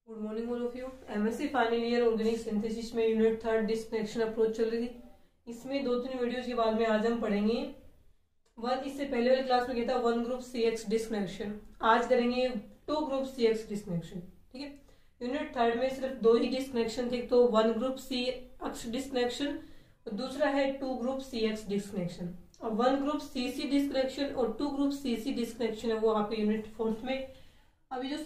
Good morning all of you. MSc final year organic synthesis में unit 3 disconnection approach चल रही थी। इसमें 2-3 वीडियोस के बाद में आज हम पढ़ेंगे इससे पहले वाली क्लास में क्या था 1 ग्रुप CX डिस्कनेक्शन। आज करेंगे 2 ग्रुप CX डिस्कनेक्शन। ठीक है, यूनिट 3 में सिर्फ 2 ही डिस्कनेक्शन थे, तो 1 ग्रुप CX डिस्कनेक्शन और दूसरा है 2 ग्रुप CX डिस्कनेक्शन। और 1 ग्रुप CC डिस्कनेक्शन और 2 ग्रुप CC डिस्कनेक्शन है वो यहाँ पे यूनिट 4 में। अभी जो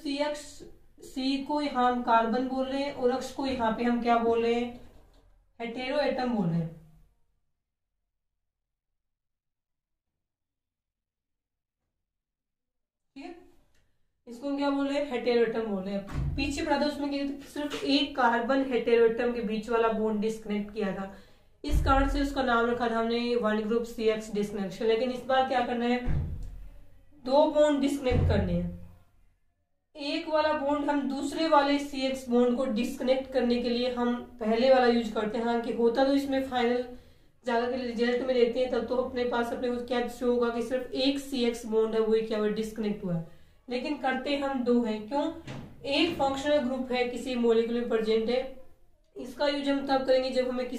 C को यहाँ हम कार्बन बोल रहे हैं और X को यहाँ पे हम क्या बोल रहे हैं, हेटेरो एटम बोल रहे हैं। ठीक है, इसको हम क्या बोल रहे हैं, हेटेरो एटम बोल रहे हैं। पीछे पढ़ा था उसमें सिर्फ एक कार्बन हेटेरो एटम के बीच वाला बॉन्ड डिस्कनेक्ट किया था, इस कारण से उसका नाम रखा था हमने 1 ग्रुप CX डिस्कनेक्शन। लेकिन इस बार क्या करना है, 2 बॉन्ड डिस्कनेक्ट करने हैं। एक वाला बॉन्ड हम दूसरे वाले CX बॉन्ड को डिस्कनेक्ट करने के लिए हम पहले वाला यूज करते हैं। हालांकि होता तो इसमें फाइनल जाकर के रिजल्ट में देखते हैं तब तो अपने को क्या शो होगा कि सिर्फ एक CX बॉन्ड है वो क्या हुआ, डिस्कनेक्ट हुआ है। लेकिन करते हम 2 हैं। क्यों? एक फंक्शनल ग्रुप है किसी मॉलिक्यूल में प्रेजेंट है, इसका यूज हम तब करेंगे जब हमें कोई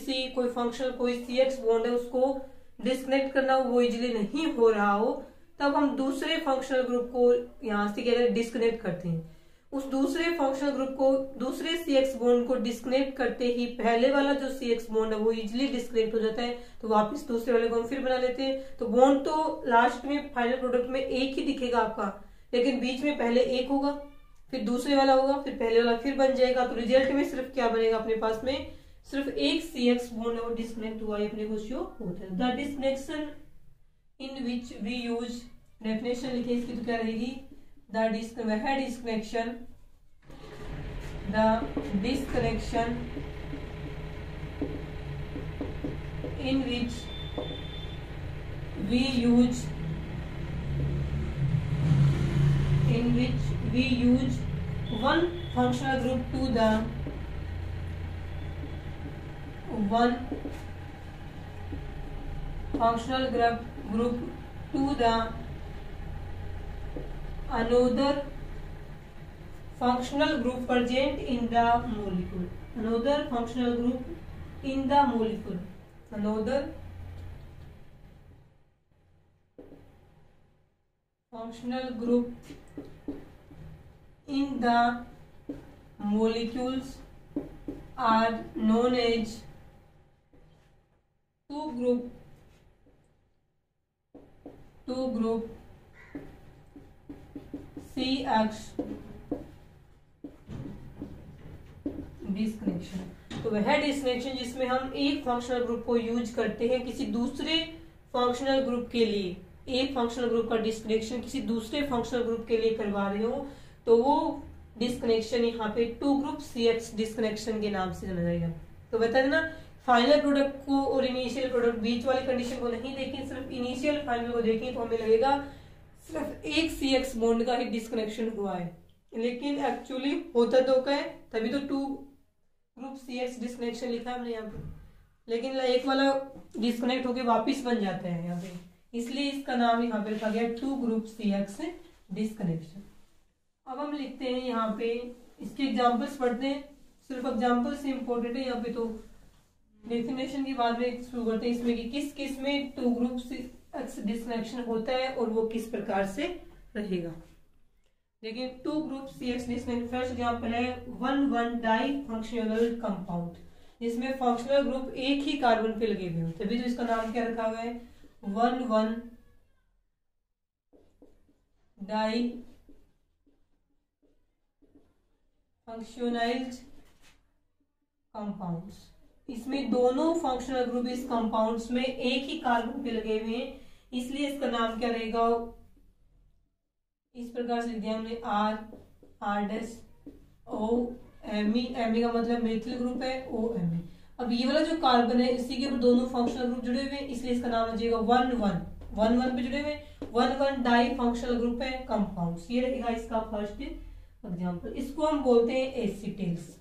CX बॉन्ड है उसको डिस्कनेक्ट करना वो इजिली नहीं हो रहा हो, तब हम दूसरे फंक्शनल ग्रुप को यहां से क्या डिस्कनेक्ट करते हैं। उस दूसरे फंक्शनल ग्रुप को दूसरे CX बॉन्ड को डिस्कनेक्ट करते ही पहले वाला जो CX बॉन्ड है वो इजिली डिस्कनेक्ट हो जाता है, तो वापस दूसरे वाले को हम फिर बना लेते हैं। तो बॉन्ड तो लास्ट में फाइनल प्रोडक्ट में एक ही दिखेगा आपका, लेकिन बीच में पहले एक होगा, फिर दूसरे वाला होगा, फिर पहले वाला फिर बन जाएगा। तो रिजल्ट में सिर्फ क्या बनेगा, अपने पास में सिर्फ एक CX बॉन्ड है वो डिस्कनेक्ट हुआ है, अपने को शो होता है। The disconnection in which we use, definition लिखे इसकी तो क्या रहेगी, the disconnection in which we use one functional group to the another functional group present in the molecule. Another functional group in the molecule. Another functional group in the molecules are known as 2 group CX disconnection. तो वह disconnection जिसमें हम एक functional group को use करते हैं किसी दूसरे फंक्शनल ग्रुप के लिए, एक फंक्शनल ग्रुप का डिस्कनेक्शन किसी दूसरे फंक्शनल ग्रुप के लिए करवा रहे हो, तो वो डिस्कनेक्शन यहाँ पे 2 ग्रुप CX डिस्कनेक्शन के नाम से जाना जाएगा। तो बता देना, फाइनल प्रोडक्ट को और इनिशियल प्रोडक्ट बीच वाली कंडीशन को नहीं देखें, सिर्फ इनिशियल फाइनल को देखें तो हमें लगेगा सिर्फ एक CX बॉन्ड का ही डिस्कनेक्शन हुआ है, लेकिन एक्चुअली होता तो क्या है, तभी तो 2 ग्रुप CX डिस्कनेक्शन लिखा है हमने यहाँ पे। लेकिन एक वाला डिस्कनेक्ट होके वापिस बन जाता है यहाँ पे, इसलिए इसका नाम यहाँ पे रखा गया 2 ग्रुप CX डिस्कनेक्शन। अब हम लिखते हैं यहाँ पे, इसके एग्जाम्पल्स पढ़ते हैं, सिर्फ एग्जाम्पल से इम्पोर्टेंट है यहाँ पे। तो डेफिनेशन के बाद में शुरू करते हैं इसमें कि किस किस में 2 ग्रुप CX डिस्कनेक्शन होता है और वो किस प्रकार से रहेगा। देखिए 2 group CX disconnection, first example है 1,1 डाई फंक्शनल कंपाउंड, जिसमें फंक्शनल ग्रुप एक ही कार्बन पे लगे हुए हैं, तभी तो इसका नाम क्या रखा हुआ है 1,1 डाई फंक्शनलाइज्ड कंपाउंड्स। इसमें दोनों फंक्शनल ग्रुप इस कंपाउंड्स में एक ही कार्बन पे लगे हुए हैं, इसलिए इसका नाम क्या रहेगा, इस प्रकार से लिख दिया हमने RMe का मतलब मेथिल ग्रुप है, OMe। अब ये वाला जो कार्बन है इसी के ऊपर दोनों फंक्शनल ग्रुप जुड़े हुए हैं, इसलिए इसका नाम हो जाएगा 1,1 पे जुड़े हुए 1,1 डाई फंक्शनल ग्रुप है कंपाउंड्स। ये रहेगा इसका फर्स्ट एग्जाम्पल। इसको हम बोलते हैं एसिटिल्स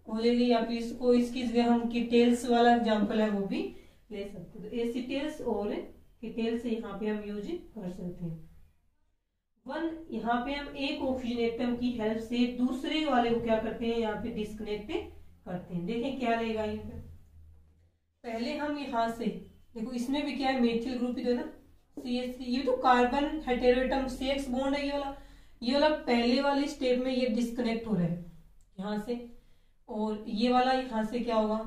हो जाएगी, या फिर इसको इसकी जगह हम कीटेल्स वाला एग्जाम्पल है वो भी ले सकते हैं। तो एसिटेल्स और कीटेल्स यहाँ पे हम यूज कर सकते हैं। यहाँ पे हम एक ऑक्सीजन एटम की हेल्प से दूसरे वाले को क्या करते हैं, यहाँ पे डिस्कनेक्ट करते हैं। देखें क्या रहेगा यहाँ पे। पहले हम यहाँ से देखो, इसमें भी क्या है, मेथिल ग्रुप ही तो है ना, CH3। ये तो कार्बन हेटेरोएटम CX बॉन्ड है, ये वाला पहले वाले स्टेप में ये डिस्कनेक्ट हो रहा है यहाँ से, और ये वाला यहाँ से क्या होगा,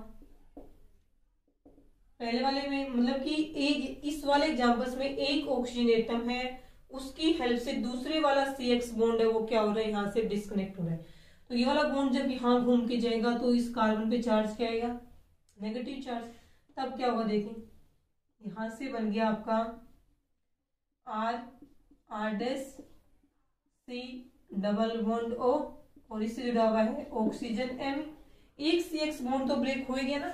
पहले वाले में मतलब कि एक इस वाले एग्जांपल्स में एक ऑक्सीजन एटम है, उसकी हेल्प से दूसरे वाला CX बॉन्ड है वो क्या हो रहा है, यहाँ से डिस्कनेक्ट हो रहा है। तो ये वाला बॉन्ड जब यहाँ घूम के जाएगा तो इस कार्बन पे चार्ज क्या आएगा, नेगेटिव चार्ज। तब क्या होगा देखें, यहां से बन गया आपका R C double bond O, और इससे जुड़ा हुआ है ऑक्सीजन M। एक CX बॉन्ड तो ब्रेक हो गया ना,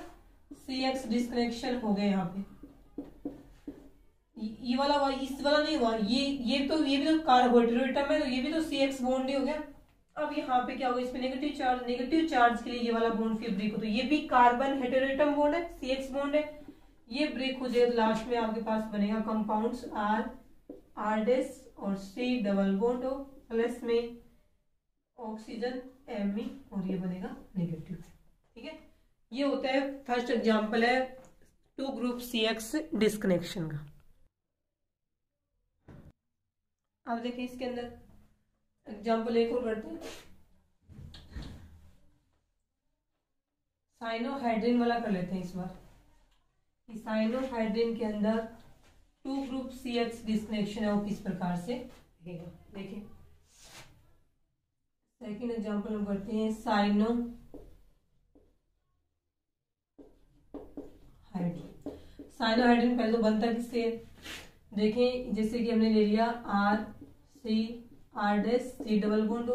CX डिस्कनेक्शन हो गया यहाँ पे। ये वाला इस वाला नहीं हुआ, ये भी तो कार्बोहाइड्रेट है, तो ये भी तो CX बॉन्ड ही हो गया। अब यहाँ पे क्या होगा, इसमें नेगेटिव चार्ज के लिए ये वाला बॉन्ड फिर ब्रेक हो, तो ये भी कार्बन हेटेरोएटम बॉन्ड है, CX बॉन्ड है, ये ब्रेक हो जाए। लास्ट में आपके पास बनेगा कंपाउंड्स R और C double bond O plus में ऑक्सीजन Me, और ये बनेगा नेगेटिव। ठीक है, ये होता है फर्स्ट एग्जांपल है 2 ग्रुप CX डिस्कनेक्शन का। अब देखिए इसके अंदर एग्जाम्पल एक और करते हैं, साइनोहाइड्रिन वाला कर लेते हैं इस बार। साइनोहाइड्रिन के अंदर 2 ग्रुप CX डिस्कनेक्शन है, वो किस प्रकार से रहेगा देखिए। सेकेंड एग्जाम्पल हम करते हैं साइनोहाइड्रिन। साइनोहाइड्रिन पहले तो बनता किससे, देखें जैसे कि हमने ले लिया R डबल बॉन्ड,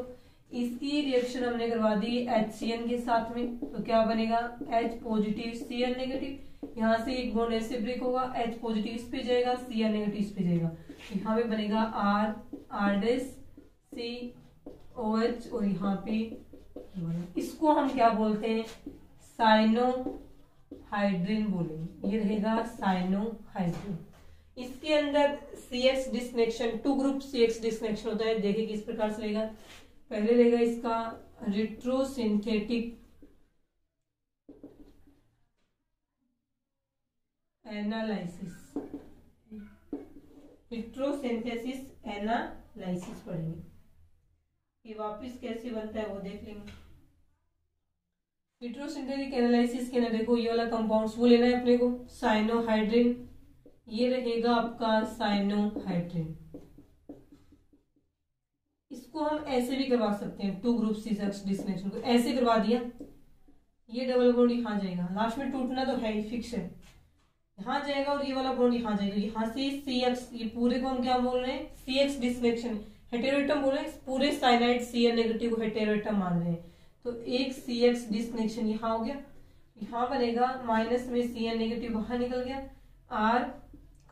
इसकी रिएक्शन हमने करवा दी HCN के साथ में, तो क्या बनेगा H पॉजिटिव Cl नेगेटिव। यहाँ से एक बॉन्ड ऐसे ब्रेक होगा, H पॉजिटिव इस पे जाएगा, Cl नेगेटिव इस पे जाएगा, यहाँ पे बनेगा R COH, और यहाँ पे इसको हम क्या बोलते हैं, साइनोहाइड्रिन बोलेंगे, ये रहेगा साइनोहाइड्रिन। इसके अंदर CX disconnection 2 group CX disconnection होता है। देखिए किस प्रकार से रहेगा, पहले रहेगा इसका रिट्रोसिंथेटिक एनालिसिस, रिट्रोसिंथेसिस एनालिसिस पढ़ेंगे, ये वापस कैसे बनता है वो देख लेंगे। रिट्रोसिंथेटिक एनालिसिस के अंदर देखो ये वाला कंपाउंड्स वो लेना है अपने को, साइनोहाइड्रिन, ये रहेगा आपका साइनोहाइड्रिन। इसको हम ऐसे भी करवा सकते हैं, 2 ग्रुप CX डिस्कनेक्शन को ऐसे करवा दिया, ये डबल बॉन्ड यहाँ जाएगा, लास्ट में टूटना तो है ही, फिक्स है, यहाँ जाएगा और ये वाला बॉन्ड यहाँ जाएगा, यहाँ से CX, ये पूरे को हम क्या बोल रहे हैं, CX डिस्कनेक्शन हेटेरोएटम बोल रहे हैं, पूरे साइनाइड Cl नेगेटिव को हेटेरोएटम मान रहे हैं, तो एक CX डिस्कनेक्शन यहाँ हो गया, यहाँ बनेगा माइनस में Cl नेगेटिव बाहर निकल गया, R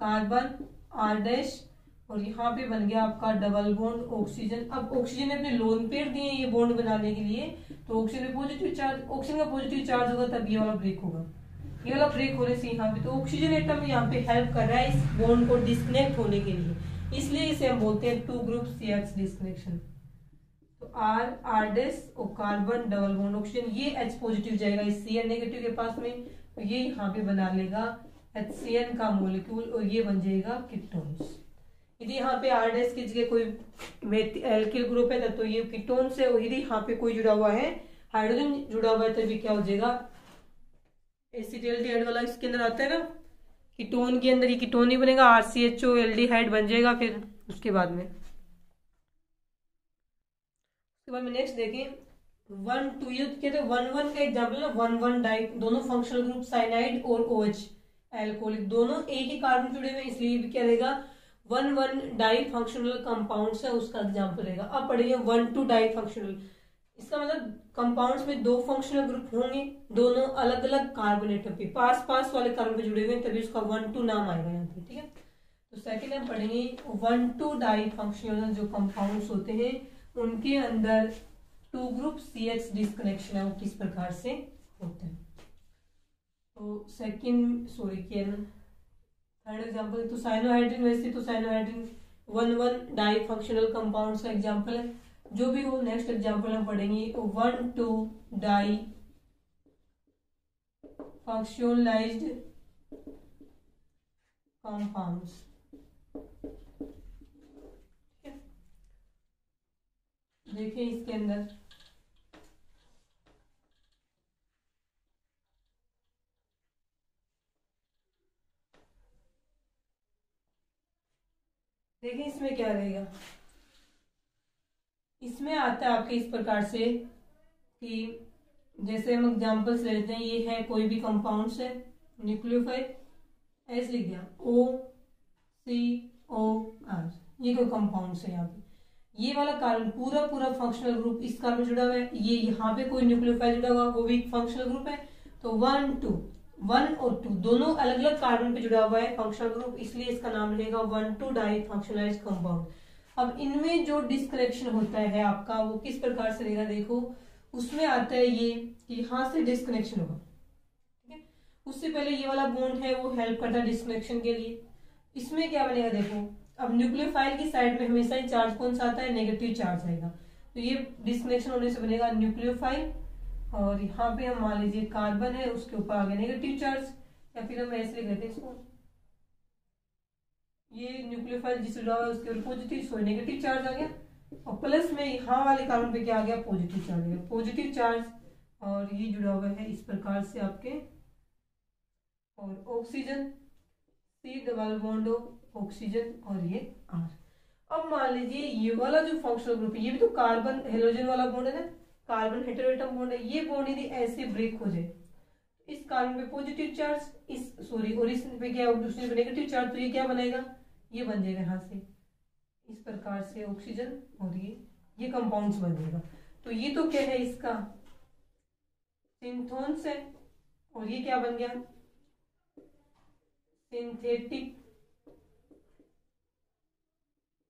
कार्बन R' और यहाँ पे बन गया आपका डबल बॉन्ड ऑक्सीजन। अब ऑक्सीजन ने अपने लोन पेयर दिए ये बॉन्ड बनाने के लिए, तो ऑक्सीजन में पॉजिटिव चार्ज, ऑक्सीजन का पॉजिटिव चार्ज होगा तब ये वाला ब्रेक होगा, ये वाला ब्रेक होने से यहाँ पे तो ऑक्सीजन एटम यहाँ पे हेल्प कर रहा है इस बॉन्ड को डिस्कनेक्ट होने के लिए, इसलिए इसे हम बोलते हैं 2 ग्रुप CX डिस्कनेक्शन। तो R' और कार्बन डबल बॉन्ड ऑक्सीजन, ये H पॉजिटिव जाएगा इस Cl नेगेटिव के पास में, तो ये यहाँ पे बना लेगा HCN का मॉलिक्यूल, और ये बन जाएगा कीटोन्स। यदि यहाँ पे R' की जगह कोई एल्किल ग्रुप है तो ये कीटोन्स है, और यदि यहाँ पे कोई जुड़ा हुआ है, हाइड्रोजन जुड़ा हुआ है, तभी क्या हो जाएगा, एसिटाल्डिहाइड वाला इसके अंदर आता है ना, कीटोन के अंदर ये कीटोन ही बनेगा, RCHO एल्डिहाइड बन जाएगा फिर उसके बाद में। उसके बाद में नेक्स्ट देखें 1,2, ये कहते हैं 1,1 का एग्जाम्पल ना, 1,1 डाई, दोनों फंक्शनल ग्रुप साइनाइड और OH एल्कोहलिक, दोनों एक ही कार्बन जुड़े हुए, इसलिए भी क्या रहेगा 1,1 डाई फंक्शनल कंपाउंड्स है, उसका एग्जाम्पल रहेगा। अब पढ़ेंगे 1,2 डाई फंक्शनल, इसका मतलब कंपाउंड्स में 2 फंक्शनल ग्रुप होंगे, दोनों अलग अलग कार्बन एटम पे पास वाले कार्बन पे जुड़े हुए, तभी उसका 1,2 नाम आएगा यहाँ पे। ठीक है, तो सेकेंड हम पढ़ेंगे 1,2 डाई फंक्शनल जो कंपाउंड्स होते हैं उनके अंदर 2 ग्रुप CX डिस्कनेक्शन है, वो किस प्रकार से होते हैं। तो सेकंड थर्ड एग्जांपल, तो साइनोहाइड्रिन, वैसे तो साइनोहाइड्रिन 1,1 डाई फंक्शनल कंपाउंड्स का एग्जाम्पल है। जो भी हो नेक्स्ट एग्जाम्पल हम पढ़ेंगे 1,2 डाई फंक्शनलाइज्ड कंपाउंड्स। देखिए इसके अंदर देखिए इसमें क्या रहेगा। इसमें आता है आपके इस प्रकार से कि जैसे हम एग्जांपल्स ले लेते हैं, ये है कोई भी कंपाउंड्स है, न्यूक्लियोफाइल ऐसे लिख दिया OCOR, ये कोई कंपाउंड्स है। यहाँ पे ये वाला कार्बन पूरा पूरा फंक्शनल ग्रुप इस कार्बन जुड़ा हुआ है, ये यहाँ पे कोई न्यूक्लियोफाइल जुड़ा हुआ वो भी फंक्शनल ग्रुप है। तो 1 और 2 दोनों अलग अलग कार्बन पे जुड़ा हुआ है फंक्शनल ग्रुप, इसलिए इसका नाम रहेगा 1,2 डाई फंक्शनलाइज्ड कंपाउंड। अब इनमें जो डिस्कनेक्शन होता है आपका वो किस प्रकार से रहेगा, देखो उसमें आता है ये कि यहाँ से डिस्कनेक्शन होगा, ठीक है। उससे पहले ये वाला बॉन्ड है वो हेल्प करता है डिस्कनेक्शन के लिए। इसमें क्या बनेगा देखो, अब न्यूक्लियोफाइल की साइड में हमेशा ही चार्ज कौन सा आता है, नेगेटिव चार्ज आएगा। तो ये डिस्कनेक्शन होने से बनेगा न्यूक्लियोफाइल, और यहाँ पे हम मान लीजिए कार्बन है उसके ऊपर आ गया नेगेटिव चार्ज, या फिर हम ऐसे लिख देते हैं इसको, ये न्यूक्लियोफाइल जिस जुड़ा हुआ है उसके ऊपर पॉजिटिव सॉरी नेगेटिव चार्ज आ गया, और प्लस में यहाँ वाले कार्बन पे क्या आ गया, पॉजिटिव चार्ज आ गया, पॉजिटिव चार्ज। और ये जुड़ा हुआ है इस प्रकार से आपके, और oxygen C double bond oxygen, और ये R। अब मान लीजिए ये वाला जो फंक्शनल ग्रुप है, ये भी तो कार्बन हेलोजन वाला बॉन्ड है ना, कार्बन हेटेरोएटम बॉन्ड है, ये बॉन्ड यदि ऐसे ब्रेक हो जाए, इस कार्बन पे पॉजिटिव चार्ज, इस सॉरी और इस पे क्या दूसरे पे नेगेटिव चार्ज, तो ये क्या बनेगा, ये बन जाएगा यहाँ से इस प्रकार से ऑक्सीजन, और ये कंपाउंड्स बन जाएगा। तो ये तो क्या है इसका सिंथोन्स है, और ये क्या बन गया, सिंथेटिक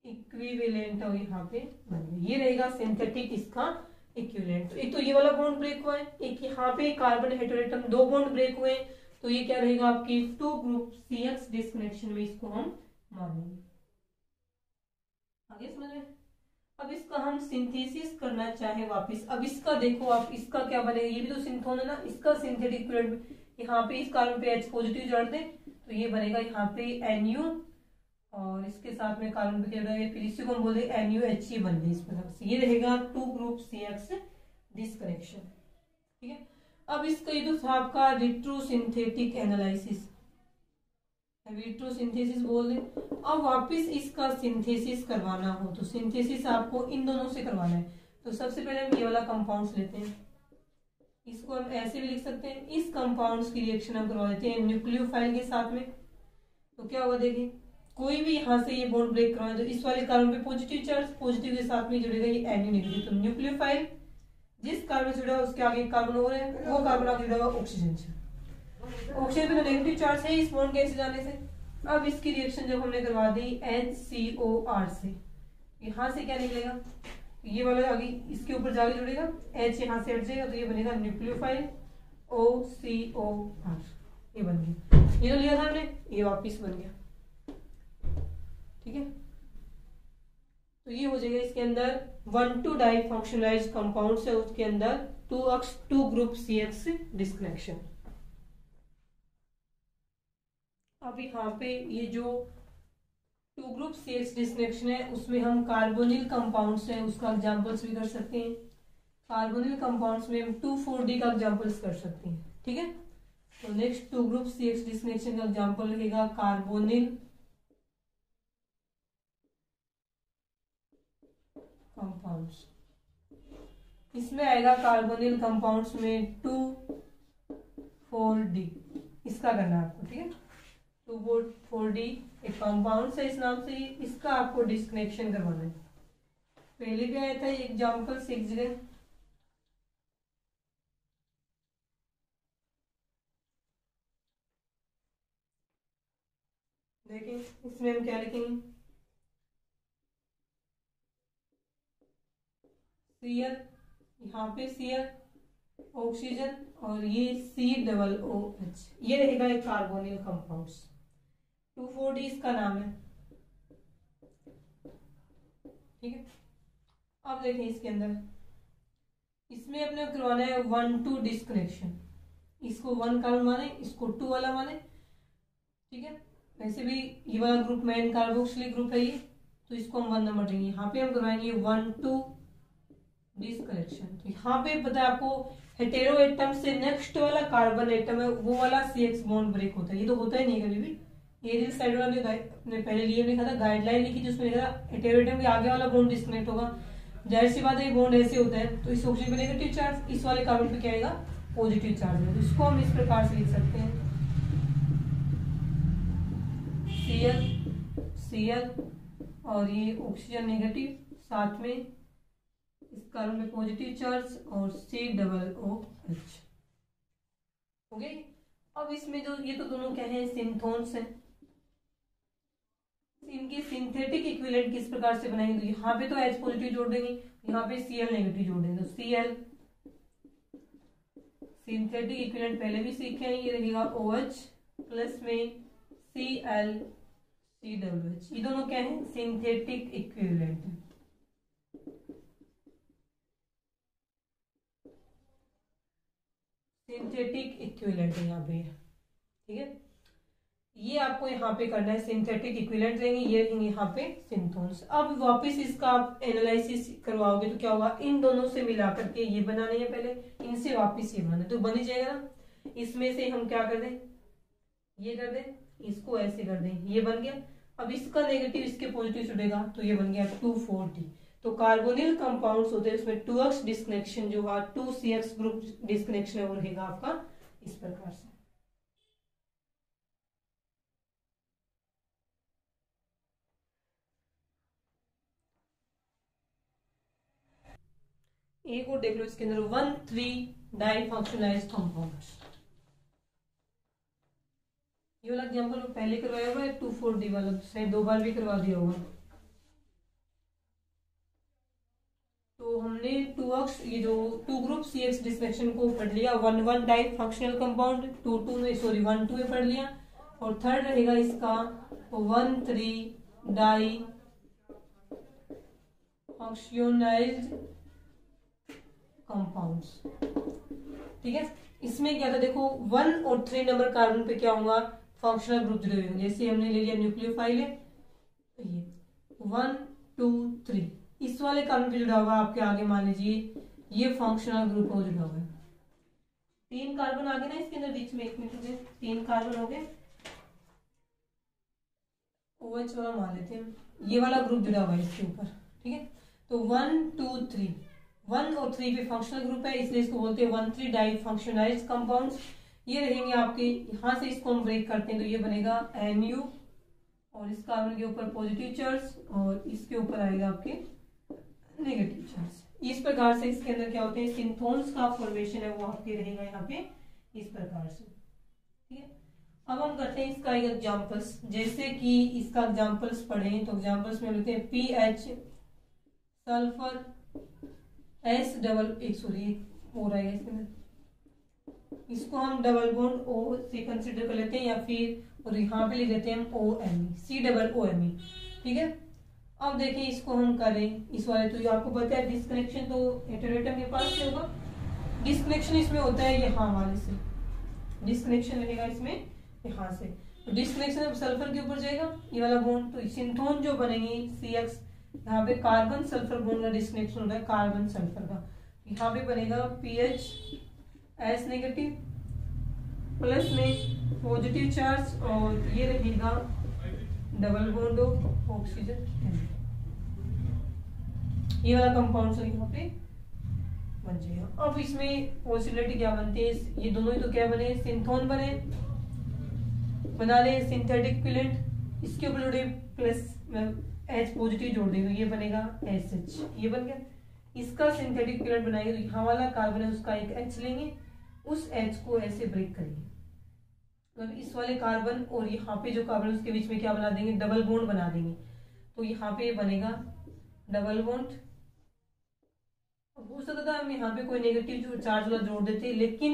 इक्विवेलेंट, और यहाँ पे बन गया ये रहेगा सिंथेटिक इसका इक्विवेलेंट। तो एक तो ये वाला बॉन्ड ब्रेक हुआ है, एक यहाँ पे कार्बन हेटेरोएटम दो बॉन्ड ब्रेक हुए, तो ये क्या रहेगा आपकी 2 ग्रुप CX डिस्कनेक्शन में इसको हम मानेंगे। आगे समझ में। अब इसका हम सिंथेसिस करना चाहे वापस, अब इसका देखो आप, इसका क्या बनेगा, ये भी तो सिंथोन है ना, इसका सिंथेटिक इक्विवेलेंट यहाँ पे इस कार्बन पे H पॉजिटिव जोड़ दें तो ये बनेगा यहाँ पे NU, और इसके साथ में कार्बन पे क्या रहेगा, फिर इसी को हम बोलते हैं NuHE बन गई इस प्रकार से, ये रहेगा 2 ग्रुप CX डिस्कनेक्शन, ठीक है। अब इसका ये तो था आपका रिट्रोसिंथेटिक एनालिसिस, रिट्रोसिंथेसिस बोल दें। अब वापस इसका सिंथेसिस करवाना हो तो सिंथेसिस आपको इन दोनों से करवाना है। तो सबसे पहले हम ये वाला कंपाउंड्स लेते हैं, इसको हम ऐसे भी लिख सकते हैं, इस कंपाउंड्स की रिएक्शन हम करवा देते हैं न्यूक्लियोफाइल के साथ में। तो क्या होगा देखिए, कोई भी यहाँ से ये बॉन्ड ब्रेक करवाए तो इस वाले कार्बन पे पॉजिटिव चार्ज, पॉजिटिव के साथ में जुड़ेगा ये NU नेगेटिव। तो न्यूक्लियोफाइल जिस कार्बन से जुड़ा है उसके आगे कार्बन और है, वो कार्बन आगे जुड़ा हुआ ऑक्सीजन से, ऑक्सीजन पे तो नेगेटिव चार्ज है इस बॉन्ड के ऐसे जाने से। अब इसकी रिएक्शन जब हमने करवा दी HCOR से, यहाँ से क्या निकलेगा, ये वाला आगे इसके ऊपर जाके जुड़ेगा, H यहाँ से हट जाएगा, तो ये बनेगा न्यूक्लियोफाइल OCOR, ये बन गया। ये तो लिया था हमने, ये वापिस बन गया, ठीक है। तो ये हो जाएगा इसके अंदर 1,2 डाई फंक्शनलाइज्ड कंपाउंड्स है, उसके अंदर 2 ग्रुप CX डिस्कनेक्शन। अब यहाँ पे ये जो 2 ग्रुप CX डिस्कनेक्शन है उसमें हम कार्बोनिल कंपाउंड्स हैं उसका एग्जांपल्स भी कर सकते हैं। कार्बोनिल कंपाउंड्स में हम 2,4-D का एग्जांपल्स कर सकते हैं, ठीक है। तो नेक्स्ट 2 ग्रुप CX डिस्कनेक्शन का एग्जांपल रहेगा कार्बोनिल कंपाउंड्स। इसमें आएगा कार्बोनिल कंपाउंड्स में 2,4-D, इसका करना है आपको, ठीक है। 2,4-D एक कंपाउंड है इस नाम से, इसका आपको डिस्कनेक्शन करवाना है। पहले भी आया था एग्जाम्पल 6 जगह, देखिए इसमें हम क्या लिखेंगे, Cl, यहाँ पे Cl ऑक्सीजन, और ये COOH, ये रहेगा एक कार्बोनिल कंपाउंड्स। 2,4-D इसका नाम है। ठीक है। अब देखें इसके अंदर, इसमें अपने करवाना है 1-2 डिस्कनेक्शन। इसको 1 कार्बन माने, इसको 2 वाला माने, ठीक है। वैसे भी ये वाला ग्रुप मेन कार्बोक्सिलिक ग्रुप है ये, तो इसको हम 1 नंबर देंगे। यहाँ पे हम करवाएंगे 1-2 डिस्कनेक्शन। तो यहाँ पे पता है आपको, हेटेरो एटम से नेक्स्ट वाला कार्बन एटम है वो वाला CX बॉन्ड ब्रेक होता है। ये तो होता ही नहीं कभी भी। ये जिस साइड वाला ने पहले लिए लिखा था, गाइडलाइन लिखी जिसमें लिखा था हेटेरो एटम के आगे वाला बॉन्ड डिस्कनेक्ट होगा। जाहिर सी बात है, ये बॉन्ड ऐसे होता है, तो इस ऑक्सीजन पे नेगेटिव चार्ज, इस वाले कार्बन पे क्या आएगा, पॉजिटिव चार्ज है। तो इसको हम इस प्रकार से लिख सकते हैं, Cl और ये ऑक्सीजन नेगेटिव, साथ में इस कार्बन पे पॉजिटिव चार्ज और COOH हो गई। अब इसमें जो ये तो दोनों क्या है, सिंथोन्स हैं। इनकी सिंथेटिक इक्विवेलेंट किस प्रकार से बनाएंगे, तो यहाँ पे तो H पॉजिटिव जोड़ देंगे, यहाँ पे Cl नेगेटिव जोड़ देंगे। तो Cl सिंथेटिक इक्विवेलेंट पहले भी सीखे हैं, ये रहेगा OH प्लस में Cl COH। ये दोनों क्या है, सिंथेटिक इक्विवेलेंट है। सिंथेटिक इक्विवेलेंट है यहाँ पे, ठीक है। ये आपको यहाँ पे करना है, सिंथेटिक इक्विवेलेंट रहेंगे, ये रहेंगे यहाँ पे सिंथोन्स। अब वापस इसका आप एनालिसिस करवाओगे तो क्या होगा, इन दोनों से मिला करके ये बनाने हैं पहले, इनसे वापस ये बनाना, तो बन ही जाएगा ना। इसमें से हम क्या कर दें, ये कर दें, इसको ऐसे कर दें, ये बन गया। अब इसका नेगेटिव इसके पॉजिटिव जुड़ेगा, तो ये बन गया 2,4-D। तो कार्बोनिल कंपाउंड्स होते हैं, उसमें 2x डिस्कनेक्शन जो है, 2CX ग्रुप डिस्कनेक्शन है, वो रहेगा आपका इस प्रकार से। एक और देख लो इसके अंदर, 1,3 डाइफंक्शनलाइज्ड कंपाउंड्स। ये वाला एग्जाम्पल पहले करवाया हुआ है, 2,4-D वाला, शायद 2 बार भी करवा दिया होगा। तो हमने 2x, ये जो 2 ग्रुप CX डिस्कनेक्शन को पढ़ लिया, 1,1 डाइफंक्शनल कंपाउंड, 2,2 में, सॉरी 1,2 में पढ़ लिया। और थर्ड रहेगा इसका 1,3 डाइफंक्शनलाइज्ड कंपाउंड्स, ठीक है। इसमें क्या था, देखो 1 और 3 नंबर कार्बन पे क्या होगा, फंक्शनल ग्रुप जुड़े हुए होंगे। जैसे हमने ले लिया न्यूक्लियोफाइल है, तो ये 1, 2, 3 इस वाले कार्बन पे जुड़ा हुआ, आपके आगे मान लीजिए ये फंक्शनल ग्रुप हो जुड़ा हुआ है। 3 कार्बन आ गए ना इसके अंदर, बीच में 1 मिनट हो गए, 3 कार्बन हो गए, OH वाला मान लेते हैं, ये वाला ग्रुप जुड़ा हुआ है इसके ऊपर, ठीक है। तो 1, 2, 3, 1 और 3 पे फंक्शनल ग्रुप है, इसलिए इसको बोलते हैं 1,3 डाइफंक्शनलाइज्ड कंपाउंड्स। ये रहेंगे आपके, यहाँ से इसको हम ब्रेक करते हैं तो ये बनेगा Mu, और इस कार्बन के ऊपर पॉजिटिव चार्ज और इसके ऊपर आएगा आपके नेगेटिव चार्ज। इस प्रकार से इसके अंदर क्या होते हैं, सिंथोन्स का फॉर्मेशन है वो आपके रहेगा यहाँ पे इस प्रकार से, ठीक है। अब हम करते हैं इसका एक एग्जांपल्स, जैसे कि इसका एग्जांपल्स पढ़ें तो एग्जांपल्स में लिखते हैं PH सल्फर S डबल, एक सॉरी हो रहा है इसके अंदर, इसको हम डबल बॉन्ड O से कंसिडर कर लेते हैं, या फिर और यहाँ पे लिख देते हैं हम OMe, COOMe, ठीक है। अब देखिए इसको हम करें इस वाले, तो ये आपको पता है डिस्कनेक्शन तो हेटेरोएटम के पास से होगा, डिस्कनेक्शन इसमें होता है यहाँ वाले से, डिस्कनेक्शन रहेगा इसमें यहाँ से, तो डिस्कनेक्शन अब सल्फर के ऊपर जाएगा ये वाला बॉन्ड, तो सिंथोन जो बनेंगे CX, यहाँ पे कार्बन सल्फर बॉन्ड का डिस्कनेक्शन होता है कार्बन सल्फर का, यहाँ पे बनेगा PH S नेगेटिव प्लस में पॉजिटिव चार्ज, और ये रहेगा डबल बॉन्ड ऑफ ऑक्सीजन, ये वाला कंपाउंड यहाँ पे बन जाएगा। अब इसमें पॉसिबिलिटी क्या बनती है, ये दोनों ही तो क्या बने, सिंथोन बने, बना ले सिंथेटिक इक्विवेलेंट, इसके ऊपर जोड़े प्लस H पॉजिटिव जोड़ देंगे, ये बनेगा SH, ये बन गया। इसका सिंथेटिक इक्विवेलेंट बनाएंगे तो यहाँ वाला कार्बन है उसका एक H लेंगे, उस H को ऐसे ब्रेक करेंगे, मतलब इस वाले कार्बन और यहाँ पे जो कार्बन उसके बीच में क्या बना देंगे, डबल बॉन्ड बना देंगे, तो यहाँ पे बनेगा डबल बॉन्ड। हो सकता था हम यहाँ पे कोई नेगेटिव चार्ज वाला जोड़ देते, लेकिन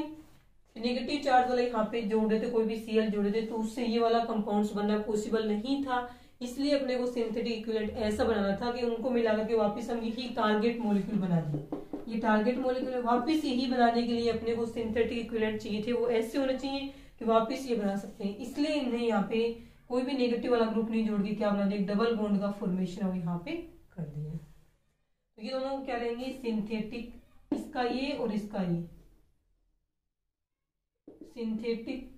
नेगेटिव चार्ज वाला यहाँ पे जोड़ देते, कोई भी Cl जोड़ देते, तो उससे ये वाला कंपाउंड्स बनना पॉसिबल नहीं था, इसलिए अपने को सिंथेटिक इक्विवेलेंट ऐसा बनाना था कि उनको मिला करके वापस हम यही टारगेट मॉलिक्यूल बना दें। ये टारगेट मॉलिक्यूल वापस यही बनाने के लिए अपने को सिंथेटिक इक्विवेलेंट चाहिए थे, वो ऐसे होने चाहिए कि वापस ये बना सकते हैं। इसलिए इन्हें यहाँ पे कोई भी नेगेटिव वाला ग्रुप नहीं जोड़ के क्या बना दिया, डबल बॉन्ड का फॉर्मेशन हम यहाँ पे कर दिया। तो ये दोनों क्या रहेंगे, सिंथेटिक, इसका ये और इसका ये, सिंथेटिक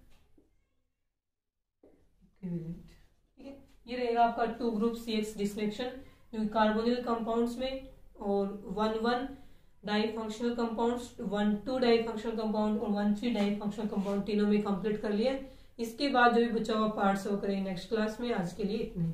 इक्विवेलेंट। ठीक है, ये रहेगा आपका 2 ग्रुप CH डिस्क्रिप्शन, जो कार्बोनिल कंपाउंड्स में, और 1,1 di functional compounds, 1,2 di functional compound और 1,3 डाई फंक्शनल कंपाउंड, तीनों में कंप्लीट कर लिया। इसके बाद जो भी बचा हुआ पार्ट्स वो करेंगे नेक्स्ट क्लास में। आज के लिए इतना ही।